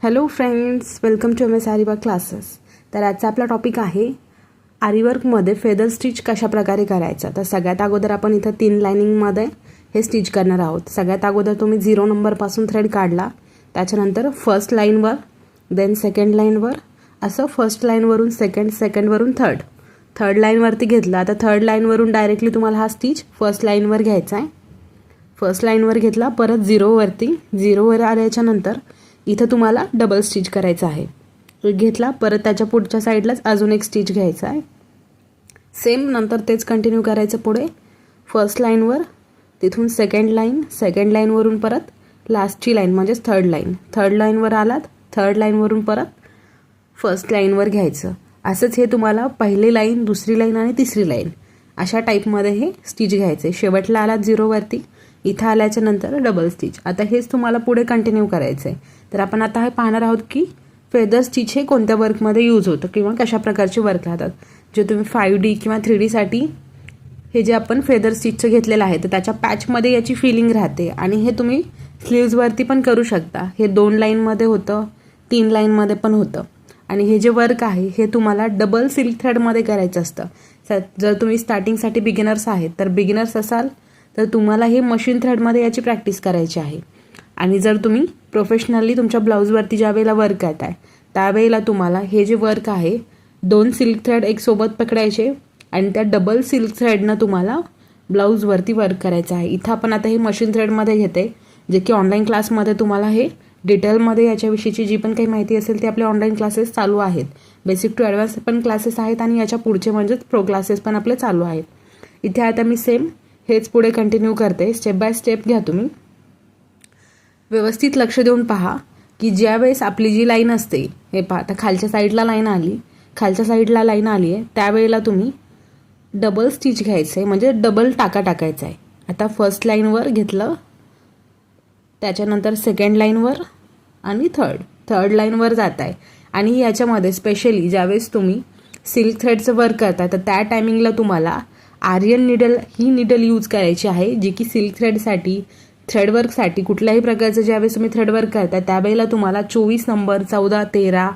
Hello friends, welcome to M S आरीवर्क classes. तर आजचा आपला टॉपिक आहे आरीवर्कमध्ये फेदर स्टिच कशा प्रकारे करायचं. तर सगळ्यात अगोदर आपण इथं 3 लाईनिंगमध्ये हे स्टिच करणार आहोत. सगळ्यात अगोदर तुम्ही 0 नंबरपासून थ्रेड काढला, त्याच्यानंतर फर्स्ट लाईनवर, देन सेकंड लाईनवर, असं फर्स्ट लाईनवरून सेकंडवरून थर्ड लाईनवरती घेतला. आता थर्ड लाईनवरून डायरेक्टली तुम्हाला हा स्टिच फर्स्ट लाईनवर घ्यायचा आहे. फर्स्ट लाईनवर घेतला, परत झिरोवर आल्याच्यानंतर इथं तुम्हाला डबल स्टिच करायचं आहे. घेतला, परत त्याच्या पुढच्या साईडलाच अजून एक स्टिच घ्यायचा आहे. सेम नंतर तेच कंटिन्यू करायचं पुढे फर्स्ट लाईनवर, तिथून सेकंड लाईनवरून परत लास्टची लाईन म्हणजेच थर्ड लाईनवर आलात, थर्ड लाईनवरून परत फर्स्ट लाईनवर घ्यायचं. असंच हे तुम्हाला पहिली लाईन, दुसरी लाईन आणि तिसरी लाईन अशा टाईपमध्ये हे स्टिच घ्यायचे. शेवटला आलात झिरोवरती, इथं आल्याच्या नंतर डबल स्टिच. आता हेच तुम्हाला पुढे कंटिन्यू करायचं आहे. तर आपण आता हे पाहणार आहोत की फेदर स्टिच हे कोणत्या वर्कमध्ये यूज होतं किंवा कशा प्रकारचे वर्क राहतात. जे तुम्ही 5D किंवा 3Dसाठी हे जे आपण फेदर स्टिचचं घेतलेलं आहे, तर त्याच्या पॅचमध्ये याची फिलिंग राहते आणि हे तुम्ही स्लीव्जवरती पण करू शकता. हे 2 लाईनमध्ये होतं, 3 लाईनमध्ये पण होतं. आणि हे जे वर्क आहे हे तुम्हाला डबल सिल्क थ्रेडमध्ये करायचं असतं. जर तुम्ही स्टार्टिंगसाठी बिगिनर्स आहेत, तर बिगिनर्स असाल तर तुम्हाला हे मशीन थ्रेडमध्ये याची प्रॅक्टिस करायची आहे. आणि जर तुम्ही प्रोफेशनली तुमच्या ब्लाऊजवरती ज्या वेळेला वर्क करताय, त्यावेळेला तुम्हाला हे जे वर्क आहे 2 सिल्क थ्रेड एक सोबत पकडायचे आणि त्या डबल सिल्क थ्रेडनं तुम्हाला ब्लाऊजवरती वर्क करायचं आहे. इथं आपण आता हे मशीन थ्रेडमध्ये घेते, जे की ऑनलाईन क्लासमध्ये तुम्हाला हे डिटेलमध्ये याच्याविषयीची जी पण काही माहिती असेल ती आपले ऑनलाईन क्लासेस चालू आहेत. बेसिक टू ॲडव्हान्स पण क्लासेस आहेत आणि याच्या पुढचे म्हणजेच प्रो क्लासेस पण आपले चालू आहेत. इथे आता मी सेम हेच पुढे कंटिन्यू करते. स्टेप बाय स्टेप घ्या तुम्ही. व्यवस्थित लक्ष देऊन पहा की ज्या वेळेस आपली जी लाईन असते, हे पहा आता खालच्या साईडला लाईन आली आहे, त्यावेळेला तुम्ही डबल स्टिच घ्यायचं आहे, म्हणजे डबल टाका टाकायचा आहे. आता फर्स्ट लाईनवर घेतलं, त्याच्यानंतर सेकंड लाईनवर आणि थर्ड लाईनवर जात आहे. आणि याच्यामध्ये स्पेशली ज्यावेळेस तुम्ही सिल्क थ्रेडचं वर्क करता, तर त्या टायमिंगला तुम्हाला आर्यन निडल ही निडल यूज करायची आहे, जी की सिल्क थ्रेडसाठी, थ्रेडवर्कसाठी कुठल्याही प्रकारचं ज्यावेळेस तुम्ही थ्रेडवर्क करता त्यावेळेला तुम्हाला 24 नंबर, 14, 13